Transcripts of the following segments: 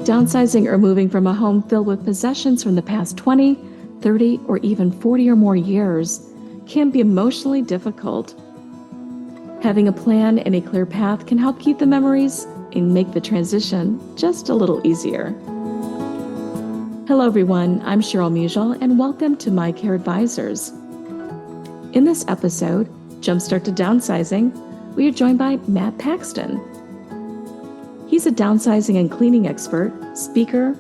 Downsizing or moving from a home filled with possessions from the past 20, 30, or even 40 or more years can be emotionally difficult. Having a plan and a clear path can help keep the memories and make the transition just a little easier. Hello everyone, I'm Cheryl Musial and welcome to My Care Advisors. In this episode, Jumpstart to Downsizing, we are joined by Matt Paxton. He's a downsizing and cleaning expert, speaker,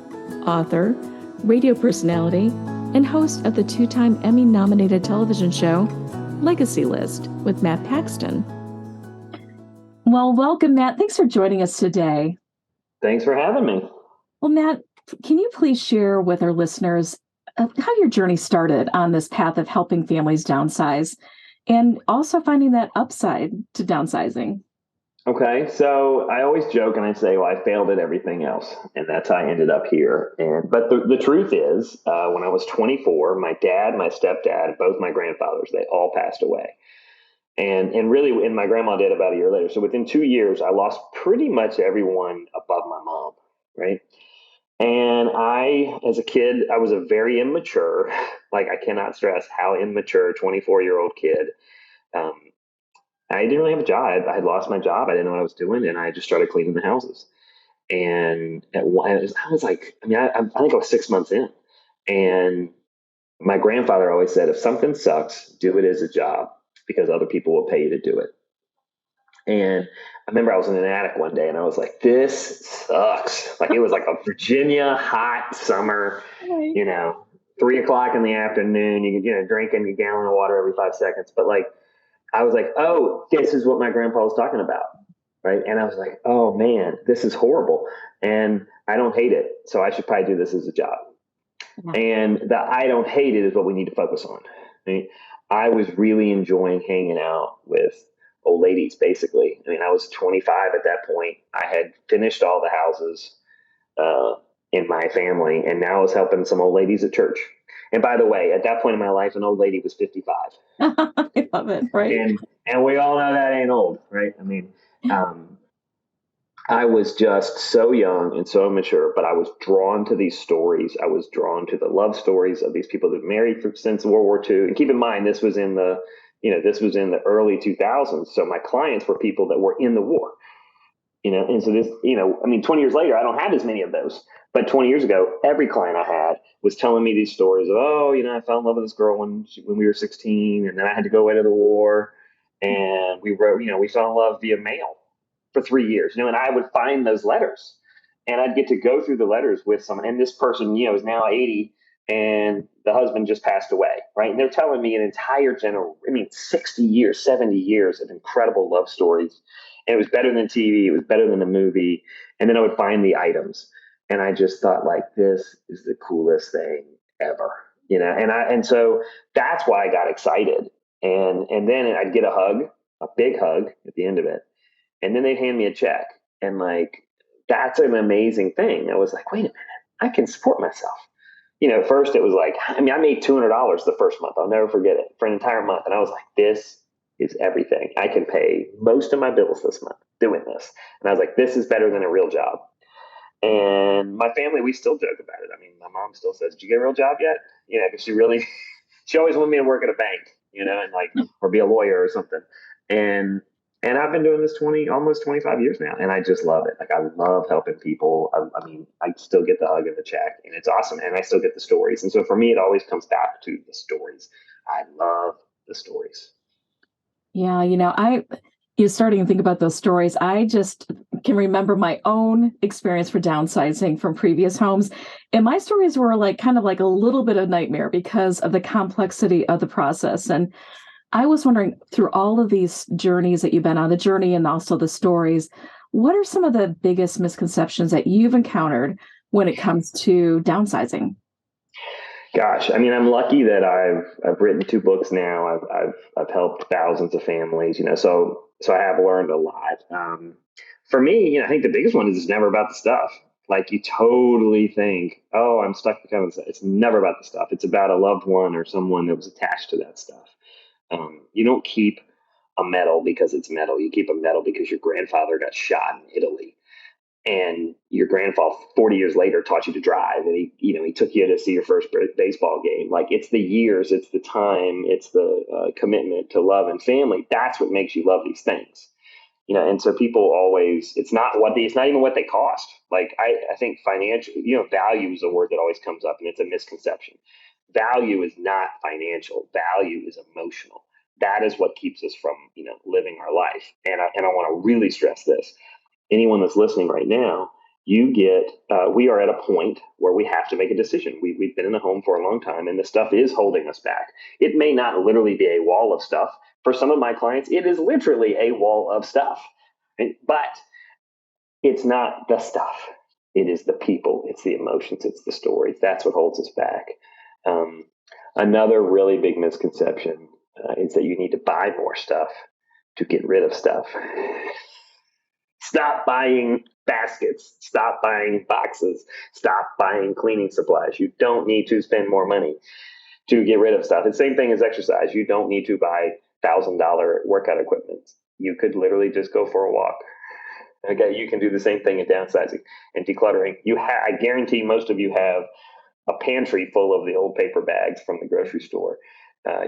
author, radio personality, and host of the two-time Emmy-nominated television show, Legacy List with Matt Paxton. Well, welcome, Matt. Thanks for joining us today. Thanks for having me. Well, Matt, can you please share with our listeners how your journey started on this path of helping families downsize and also finding that upside to downsizing? Okay, so I always joke and I say, well, I failed at everything else, and that's how I ended up here. But the truth is, when I was 24, my dad, my stepdad, both my grandfathers, they all passed away. And really, and my grandma did about a year later. So within 2 years, I lost pretty much everyone above my mom, right? And as a kid, I was a very immature, like I cannot stress how immature 24-year-old kid. Um, I didn't really have a job. I had lost my job. I didn't know what I was doing, and I just started cleaning the houses. And I was like, I think I was 6 months in, and my grandfather always said, if something sucks, do it as a job because other people will pay you to do it. And I remember I was in an attic one day and I was like, this sucks. Like it was like a Virginia hot summer, Right. 3 o'clock in the afternoon, you could, drinking a gallon of water every 5 seconds. But like, I was like, oh, this is what my grandpa was talking about. Right. And I was like, oh man, this is horrible. And I don't hate it. So I should probably do this as a job. Yeah. And the I don't hate it is what we need to focus on. Right? I was really enjoying hanging out with old ladies, basically. I was 25 at that point. I had finished all the houses in my family, and now I was helping some old ladies at church. And by the way, at that point in my life, an old lady was 55. I love it, right? And we all know that ain't old, right? I was just so young and so immature, but I was drawn to these stories. I was drawn to the love stories of these people that married since World War II. And keep in mind, this was in the early 2000s. So my clients were people that were in the war, and so this, 20 years later, I don't have as many of those. But 20 years ago, every client I had was telling me these stories of, I fell in love with this girl when we were 16, and then I had to go away to the war, and we fell in love via mail for 3 years, and I would find those letters, and I'd get to go through the letters with someone, and this person, is now 80, and the husband just passed away, right? And they're telling me an entire 60 years, 70 years of incredible love stories. And it was better than TV. It was better than a movie. And then I would find the items. And I just thought, like, this is the coolest thing ever, and so that's why I got excited. And then I'd get a big hug at the end of it. And then they'd hand me a check. And like, that's an amazing thing. I was like, wait a minute, I can support myself. At first it was like, I made $200 the first month. I'll never forget it, for an entire month. And I was like, this is everything. I can pay most of my bills this month doing this. And I was like, this is better than a real job. And my family, we still joke about it. My mom still says, did you get a real job yet? Because she always wanted me to work at a bank, or be a lawyer or something. And I've been doing this almost 25 years now, and I just love it. Like, I love helping people. I still get the hug and the check, and it's awesome. And I still get the stories. And so for me, it always comes back to the stories. I love the stories. Yeah, you're starting to think about those stories. I just can remember my own experience for downsizing from previous homes. And my stories were kind of like a little bit of nightmare because of the complexity of the process. And I was wondering, through all of these journeys that you've been on, the journey and also the stories, what are some of the biggest misconceptions that you've encountered when it comes to downsizing? Gosh, I'm lucky that I've written 2 books now. I've helped thousands of families, so I have learned a lot. For me, I think the biggest one is it's never about the stuff. Like, you totally think, oh, I'm stuck becoming. It's never about the stuff. It's about a loved one or someone that was attached to that stuff. You don't keep a medal because it's metal. You keep a medal because your grandfather got shot in Italy. and your grandfather 40 years later taught you to drive, and he took you to see your first baseball game. Like, it's the years, it's the time, it's the commitment to love and family. That's what makes you love these things. And so people always, it's not even what they cost. Like, I think financial, value is a word that always comes up, and it's a misconception. Value is not financial. Value is emotional. That is what keeps us from, living our life. And I want to really stress this. Anyone that's listening right now, we are at a point where we have to make a decision. We've been in the home for a long time, and the stuff is holding us back. It may not literally be a wall of stuff. For some of my clients, it is literally a wall of stuff. But it's not the stuff. It is the people. It's the emotions. It's the stories. That's what holds us back. Another really big misconception is that you need to buy more stuff to get rid of stuff. Stop buying baskets. Stop buying boxes. Stop buying cleaning supplies. You don't need to spend more money to get rid of stuff. It's the same thing as exercise. You don't need to buy $1,000 workout equipment. You could literally just go for a walk. Okay, you can do the same thing in downsizing and decluttering. I guarantee most of you have a pantry full of the old paper bags from the grocery store.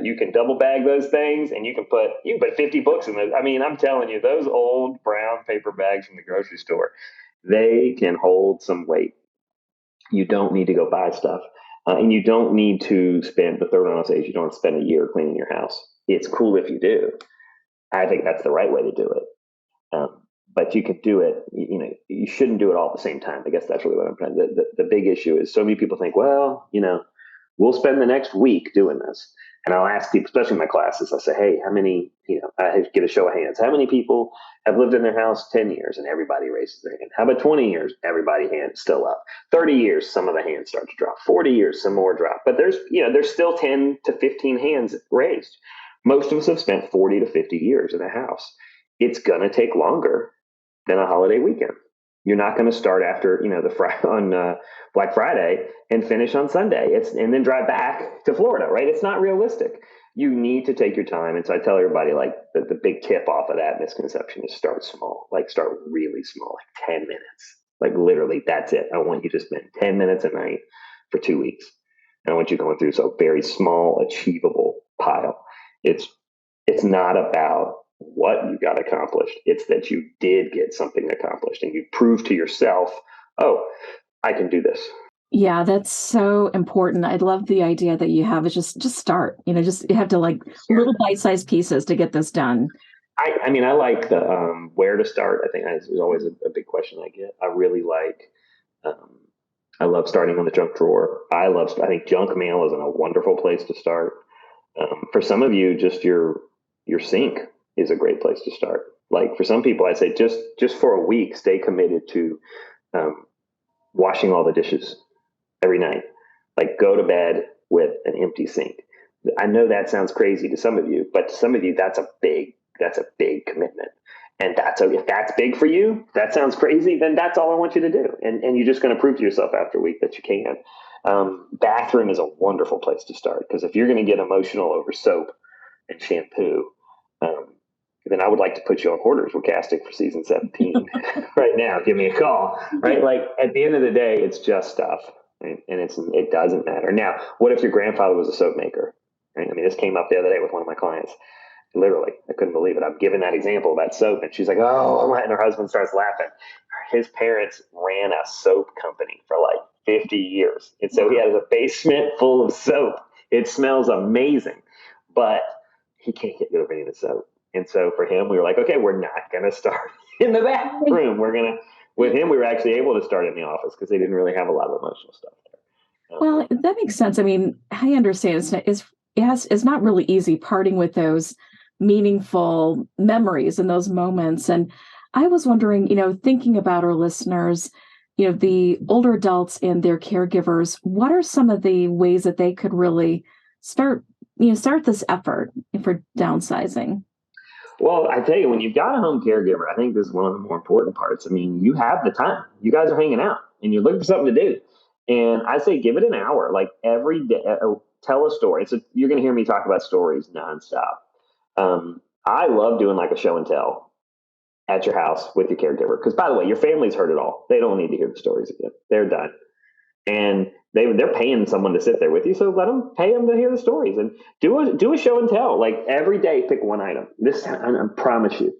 You can double bag those things, and you can put 50 books in those. I mean, I'm telling you, those old brown paper bags from the grocery store, they can hold some weight. You don't need to go buy stuff. And you don't need to spend, the third one I'll say is, you don't spend a year cleaning your house. It's cool if you do. I think that's the right way to do it. But you can do it, you shouldn't do it all at the same time. I guess that's really what I'm trying to, the big issue is, so many people think, well, we'll spend the next week doing this. And I'll ask people, especially in my classes, I'll say, hey, how many, I get a show of hands. How many people have lived in their house 10 years? And everybody raises their hand. How about 20 years? Everybody hands still up. 30 years, some of the hands start to drop. 40 years, some more drop. But there's still 10 to 15 hands raised. Most of us have spent 40 to 50 years in a house. It's going to take longer than a holiday weekend. You're not going to start after, on Black Friday and finish on Sunday. And then drive back to Florida, right? It's not realistic. You need to take your time. And so I tell everybody, like, the big tip off of that misconception is start small. Like, start really small, like 10 minutes. Like, literally, that's it. I want you to spend 10 minutes a night for 2 weeks. And I want you going through a very small, achievable pile. It's not about what you got accomplished. It's that you did get something accomplished, and you proved to yourself, oh, I can do this. Yeah, that's so important. I love the idea that you have is just start, you have to, like, little bite-sized pieces to get this done. I mean, I like the where to start. I think is always a big question I get. I really like, I love starting on the junk drawer. I think junk mail is a wonderful place to start. For some of you, just your sink is a great place to start. Like, for some people, I say just for a week, stay committed to washing all the dishes every night. Like, go to bed with an empty sink. I know that sounds crazy to some of you, but to some of you, that's a big commitment. And if that's big for you, that sounds crazy, then that's all I want you to do. And you're just going to prove to yourself after a week that you can. Bathroom is a wonderful place to start, because if you're going to get emotional over soap and shampoo, then I would like to put you on orders with casting for season 17 right now. Give me a call, right? Like, at the end of the day, it's just stuff, right? And it doesn't matter. Now, what if your grandfather was a soap maker? Right? I mean, this came up the other day with one of my clients. Literally, I couldn't believe it. I'm giving that example about soap, and she's like, oh, and her husband starts laughing. His parents ran a soap company for like 50 years. And so he has a basement full of soap. It smells amazing, but he can't get rid of any of the soap. And so for him, we were like, okay, we're not going to start in the bathroom. With him, we were actually able to start in the office because they didn't really have a lot of emotional stuff there. Well, that makes sense. I mean, I understand it's not really easy parting with those meaningful memories and those moments. And I was wondering, thinking about our listeners, the older adults and their caregivers, what are some of the ways that they could really start this effort for downsizing? Well, I tell you, when you've got a home caregiver, I think this is one of the more important parts. I mean, you have the time. You guys are hanging out, and you're looking for something to do. And I say give it an hour, like every day. Tell a story. You're going to hear me talk about stories nonstop. I love doing like a show and tell at your house with your caregiver. Because, by the way, your family's heard it all. They don't need to hear the stories again. They're done. And they're paying someone to sit there with you, so pay them to hear the stories and do a show and tell. Like every day, pick one item. This I promise you.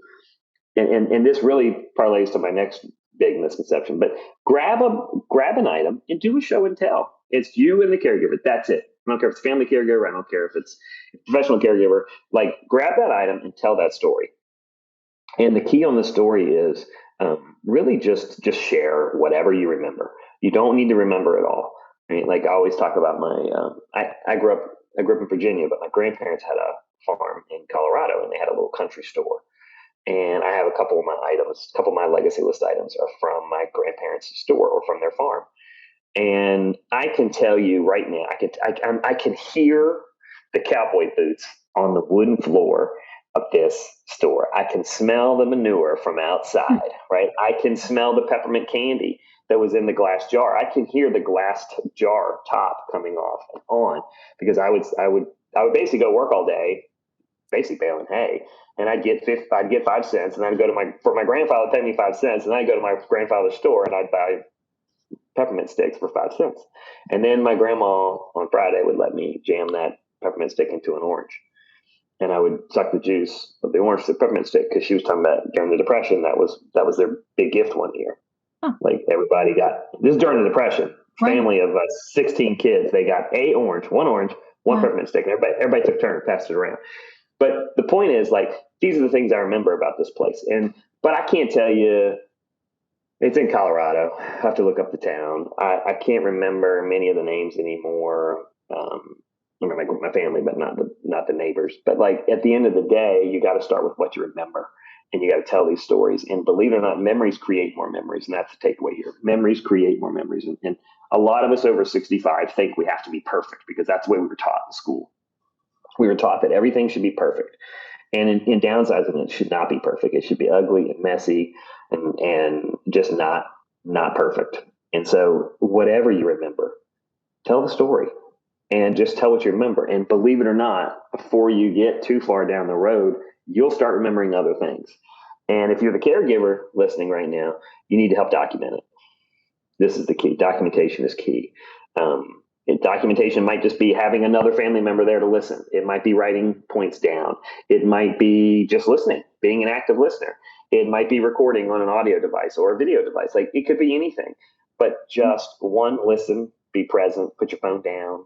And this really parlays to my next big misconception. But grab an item and do a show and tell. It's you and the caregiver. That's it. I don't care if it's family caregiver. I don't care if it's a professional caregiver. Like grab that item and tell that story. And the key on the story is really just share whatever you remember. You don't need to remember it all. I mean, like I always talk about I grew up in Virginia, but my grandparents had a farm in Colorado, and they had a little country store. And I have a couple of my legacy list items are from my grandparents' store or from their farm. And I can tell you right now, I can hear the cowboy boots on the wooden floor of this store. I can smell the manure from outside, right? I can smell the peppermint candy that was in the glass jar. I can hear the glass jar top coming off and on because I would basically go work all day, basically baling hay, and I'd get 5 cents, and I'd go to my grandfather to pay me 5 cents, and I'd go to my grandfather's store and I'd buy peppermint sticks for 5 cents. And then my grandma on Friday would let me jam that peppermint stick into an orange. And I would suck the juice of the orange, the peppermint stick, because she was talking about during the Depression, that was their big gift one year. Huh. Like everybody got this during the Depression. Right. Family of 16 kids, they got one orange, one peppermint stick, and everybody took a turn and passed it around. But the point is, like, these are the things I remember about this place. But I can't tell you. It's in Colorado. I have to look up the town. I can't remember many of the names anymore. I remember my family, but not the neighbors. But like at the end of the day, you got to start with what you remember, and you got to tell these stories. And believe it or not, memories create more memories, and that's the takeaway here. Memories create more memories, and a lot of us over 65 think we have to be perfect because that's the way we were taught in school. We were taught that everything should be perfect, and in downsizing, it should not be perfect. It should be ugly and messy, and just not perfect. And so, whatever you remember, tell the story. And just tell what you remember. And believe it or not, before you get too far down the road, you'll start remembering other things. And if you're the caregiver listening right now, you need to help document it. This is the key. Documentation is key. Documentation might just be having another family member there to listen. It might be writing points down. It might be just listening, being an active listener. It might be recording on an audio device or a video device. Like it could be anything. But just listen, be present, put your phone down.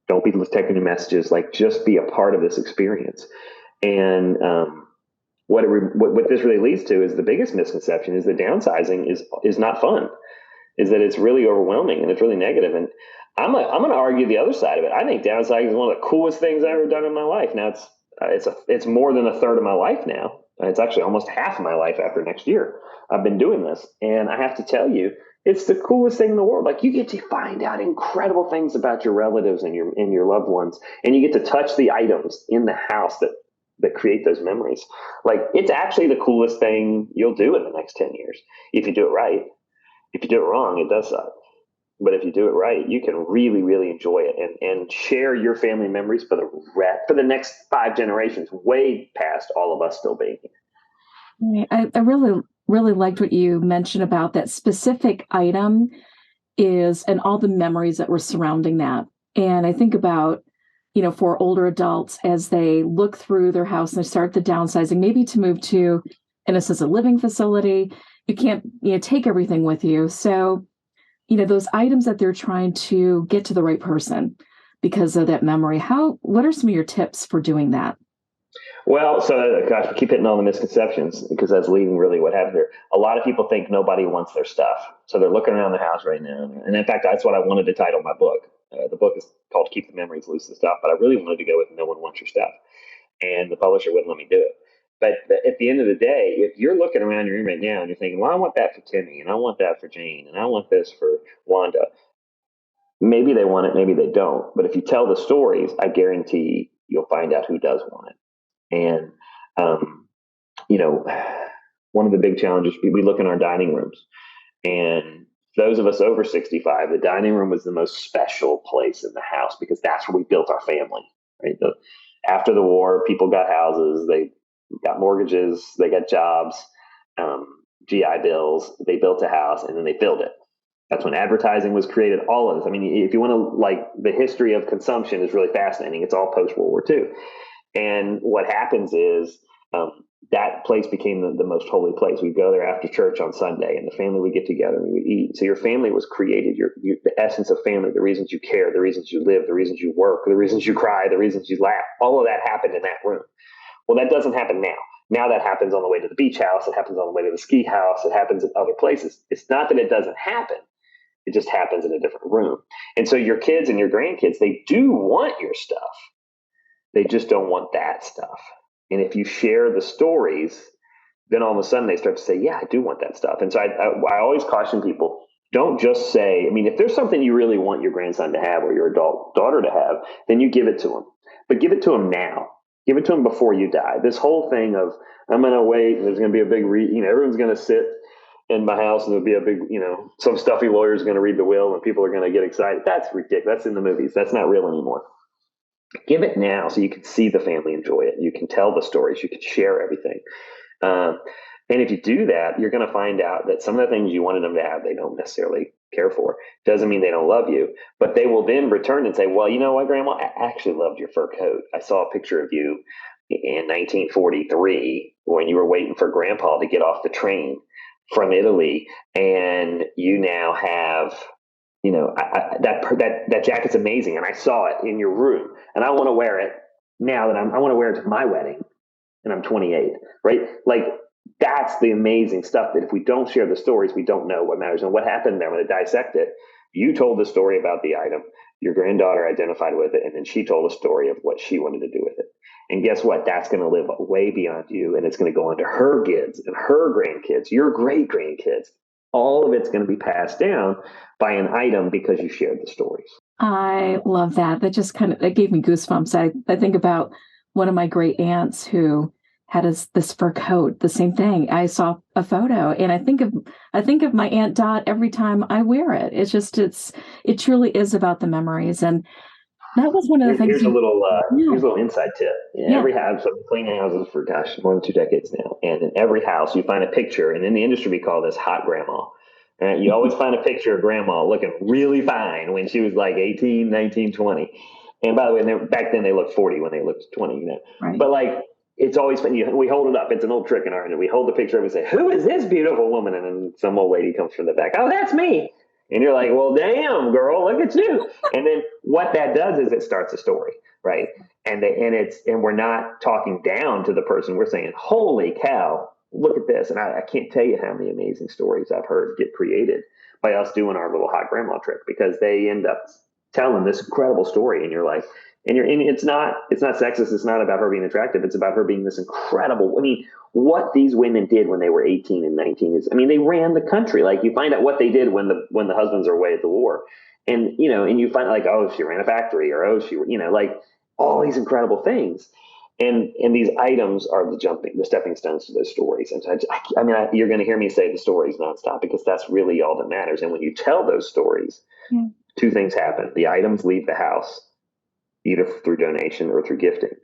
Don't be checking your messages. Like, just be a part of this experience. And what this really leads to is the biggest misconception is that downsizing is not fun. Is that it's really overwhelming and it's really negative. And I'm going to argue the other side of it. I think downsizing is one of the coolest things I've ever done in my life. Now it's more than a third of my life now. It's actually almost half of my life after next year. I've been doing this, and I have to tell you, it's the coolest thing in the world. Like, you get to find out incredible things about your relatives and your loved ones, and you get to touch the items in the house that create those memories. Like, it's actually the coolest thing you'll do in the next 10 years if you do it right. If you do it wrong, it does suck. But if you do it right, you can really, really enjoy it and share your family memories for the next 5 generations, way past all of us still being here. I really liked what you mentioned about that specific item and all the memories that were surrounding that. And I think about, for older adults, as they look through their house and they start the downsizing, maybe to move to an assisted living facility, you can't, take everything with you. So, those items that they're trying to get to the right person because of that memory, what are some of your tips for doing that? Well, so gosh, we keep hitting all the misconceptions because that's leading really what happened there. A lot of people think nobody wants their stuff. So they're looking around the house right now. And in fact, that's what I wanted to title my book. The book is called Keep the Memories Loose and Stuff, but I really wanted to go with No One Wants Your Stuff. And the publisher wouldn't let me do it. But at the end of the day, if you're looking around your room right now and you're thinking, well, I want that for Timmy, and I want that for Jane, and I want this for Wanda, maybe they want it, maybe they don't. But if you tell the stories, I guarantee you'll find out who does want it. And, one of the big challenges, we look in our dining rooms, and those of us over 65, the dining room was the most special place in the house because that's where we built our family, right? After the war, people got houses, they got mortgages, they got jobs. GI Bills. They built a house and then they filled it. That's when advertising was created. All of this. I mean, if you want to, like, the history of consumption is really fascinating. It's all post World War II. And what happens is that place became the most holy place. We'd go there after church on Sunday, and the family would get together and we would eat. So your family was created. The essence of family, the reasons you care, the reasons you live, the reasons you work, the reasons you cry, the reasons you laugh, all of that happened in that room. Well, that doesn't happen now. Now that happens on the way to the beach house. It happens on the way to the ski house. It happens in other places. It's not that it doesn't happen. It just happens in a different room. And so your kids and your grandkids, they do want your stuff. They just don't want that stuff. And if you share the stories, then all of a sudden they start to say, yeah, I do want that stuff. And so I always caution people, don't just say, I mean, if there's something you really want your grandson to have or your adult daughter to have, then you give it to them. But give it to them now. Give it to them before you die. This whole thing of, I'm going to wait, there's going to be a big, everyone's going to sit in my house and there'll be a big, some stuffy lawyer is going to read the will and people are going to get excited. That's ridiculous. That's in the movies. That's not real anymore. Give it now so you can see the family enjoy it. You can tell the stories. You can share everything. And if you do that, you're going to find out that some of the things you wanted them to have, they don't necessarily care for. Doesn't mean they don't love you, but they will then return and say, well, you know what, Grandma, I actually loved your fur coat. I saw a picture of you in 1943 when you were waiting for Grandpa to get off the train from Italy, and you now have, that jacket's amazing, and I saw it in your room, and I want to wear it now that I want to wear it to my wedding, and I'm 28, right? Like, that's the amazing stuff that if we don't share the stories, we don't know what matters. And what happened there, I'm going to dissect it. You told the story about the item, your granddaughter identified with it, and then she told a story of what she wanted to do with it. And guess what? That's going to live way beyond you, and it's going to go on to her kids and her grandkids, your great grandkids. All of it's going to be passed down by an item because you shared the stories. I love that. That gave me goosebumps. I think about one of my great aunts who had this fur coat, the same thing. I saw a photo and I think of my Aunt Dot every time I wear it. It truly is about the memories. And that was one of the things. Here's a little inside tip. In every house, I've been cleaning houses for more than 2 decades now. And in every house you find a picture, and in the industry we call this hot grandma. And you always find a picture of grandma looking really fine when she was like 18, 19, 20. And by the way, back then they looked 40 when they looked 20, Right. But like, it's always fun. We hold it up. It's an old trick in our end. We hold the picture up and say, who is this beautiful woman? And then some old lady comes from the back. Oh, that's me. And you're like, well, damn, girl, look at you. And then what that does is it starts a story, right? And we're not talking down to the person. We're saying, holy cow, look at this. And I can't tell you how many amazing stories I've heard get created by us doing our little hot grandma trick, because they end up telling this incredible story in your life. And it's not sexist. It's not about her being attractive. It's about her being this incredible. I mean, what these women did when they were 18 and 19 is, they ran the country. Like, you find out what they did when the husbands are away at the war, and you find out, like, oh, she ran a factory, or oh, she, like, all these incredible things. And these items are the stepping stones to those stories. And so you're going to hear me say the stories nonstop, because that's really all that matters. And when you tell those stories, two things happen. The items leave the house, either through donation or through gifting,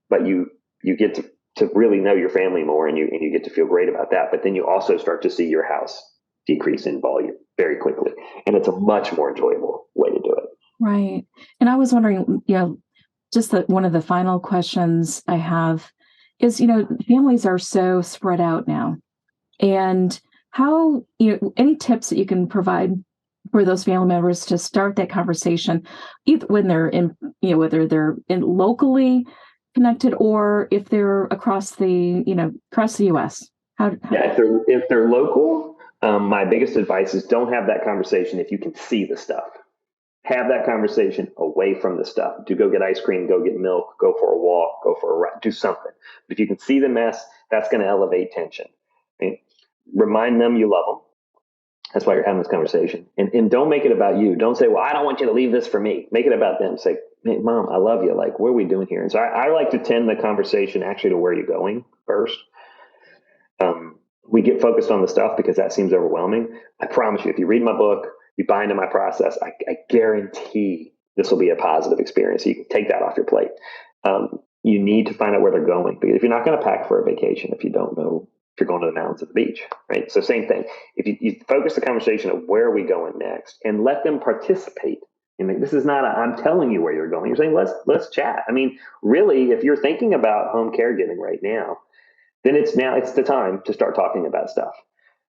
but you get to really know your family more, and you get to feel great about that. But then you also start to see your house decrease in volume very quickly, and it's a much more enjoyable way to do it. Right. And I was wondering, just one of the final questions I have is, families are so spread out now, and how, any tips that you can provide for those family members to start that conversation, either when they're in, whether they're in locally connected or if they're across the U.S. If they're local, my biggest advice is don't have that conversation if you can see the stuff. Have that conversation away from the stuff. Go get ice cream, go get milk, go for a walk, go for a ride, do something. But if you can see the mess, that's going to elevate tension. Remind them you love them. That's why you're having this conversation. And don't make it about you. Don't say, well, I don't want you to leave this for me. Make it about them. Say, hey, Mom, I love you. Like, what are we doing here? And so I like to tend the conversation actually to where you're going first. We get focused on the stuff because that seems overwhelming. I promise you, if you read my book, you buy into my process, I guarantee this will be a positive experience. So you can take that off your plate. You need to find out where they're going, because if you're not going to pack for a vacation, if you don't know if you're going to the mountains at the beach, right? So same thing. If you focus the conversation of where are we going next and let them participate. This is not I'm telling you where you're going. You're saying, let's chat. I mean, really, if you're thinking about home caregiving right now, then it's the time to start talking about stuff,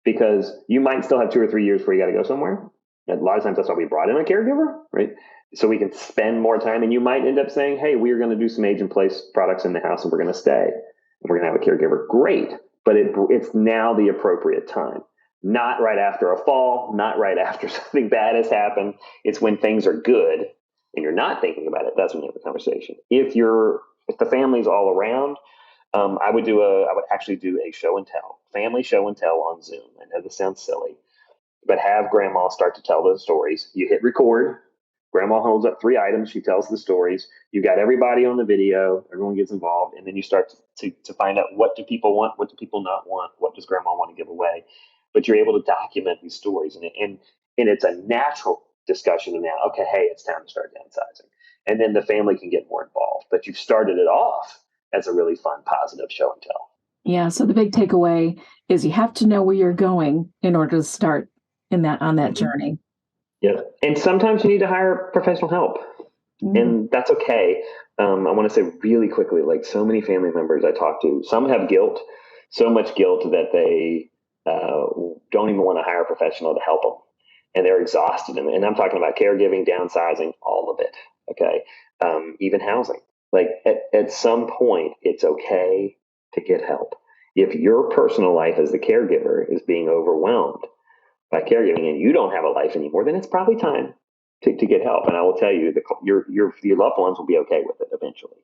because you might still have 2 or 3 years before you got to go somewhere. And a lot of times that's why we brought in a caregiver, right? So we can spend more time, and you might end up saying, hey, we're going to do some age-in-place products in the house and we're going to stay and we're going to have a caregiver. Great. But it's now the appropriate time. Not right after a fall, not right after something bad has happened. It's when things are good and you're not thinking about it. That's when you have a conversation. If the family's all around, I would actually do a show and tell, family show and tell on Zoom. I know this sounds silly, but have grandma start to tell those stories. You hit record. Grandma holds up 3 items. She tells the stories. You got everybody on the video. Everyone gets involved. And then you start to find out, what do people want? What do people not want? What does grandma want to give away? But you're able to document these stories. And it's a natural discussion of now, okay, hey, it's time to start downsizing. And then the family can get more involved. But you've started it off as a really fun, positive show and tell. Yeah. So the big takeaway is you have to know where you're going in order to start on that journey. Yeah. And sometimes you need to hire professional help, and that's okay. I want to say really quickly, like so many family members I talk to, some have guilt, so much guilt that they don't even want to hire a professional to help them. And they're exhausted. And I'm talking about caregiving, downsizing, all of it. Okay. Even housing. Like at some point, it's okay to get help. If your personal life as the caregiver is being overwhelmed by caregiving and you don't have a life anymore, then it's probably time to get help. And I will tell you, your loved ones will be okay with it eventually.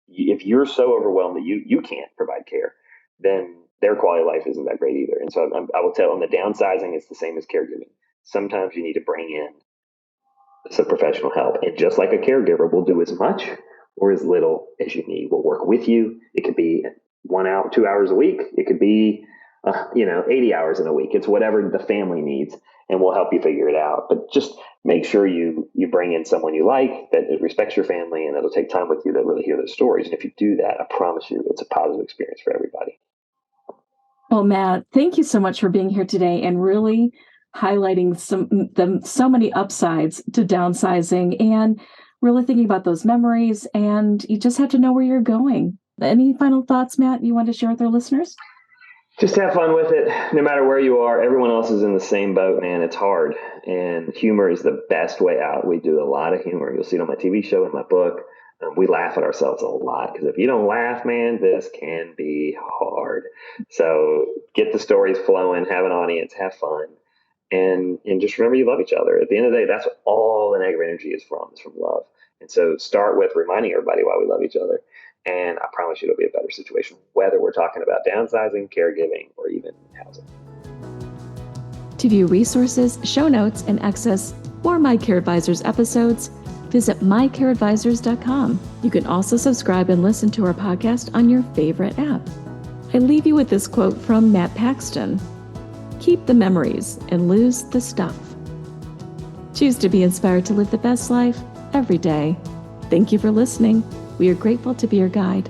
If you're so overwhelmed that you can't provide care, then their quality of life isn't that great either. And so I will tell them, the downsizing is the same as caregiving. Sometimes you need to bring in some professional help. And just like a caregiver, will do as much or as little as you need. We'll work with you. It could be 1 hour, 2 hours a week. It could be 80 hours in a week. It's whatever the family needs, and we'll help you figure it out. But just make sure you bring in someone you like, that respects your family, and that'll take time with you to really hear those stories. And if you do that, I promise you, it's a positive experience for everybody. Well, Matt, thank you so much for being here today and really highlighting so many upsides to downsizing and really thinking about those memories. And you just have to know where you're going. Any final thoughts, Matt, you want to share with our listeners? Just have fun with it. No matter where you are, everyone else is in the same boat, man. It's hard. And humor is the best way out. We do a lot of humor. You'll see it on my TV show, in my book. We laugh at ourselves a lot, because if you don't laugh, man, this can be hard. So get the stories flowing, have an audience, have fun. And just remember, you love each other. At the end of the day, that's what all the negative energy is from love. And so start with reminding everybody why we love each other. And I promise you it'll be a better situation, whether we're talking about downsizing, caregiving, or even housing. To view resources, show notes, and access more My Care Advisors episodes, visit mycareadvisors.com. You can also subscribe and listen to our podcast on your favorite app. I leave you with this quote from Matt Paxton: "Keep the memories and lose the stuff." Choose to be inspired to live the best life every day. Thank you for listening. We are grateful to be your guide.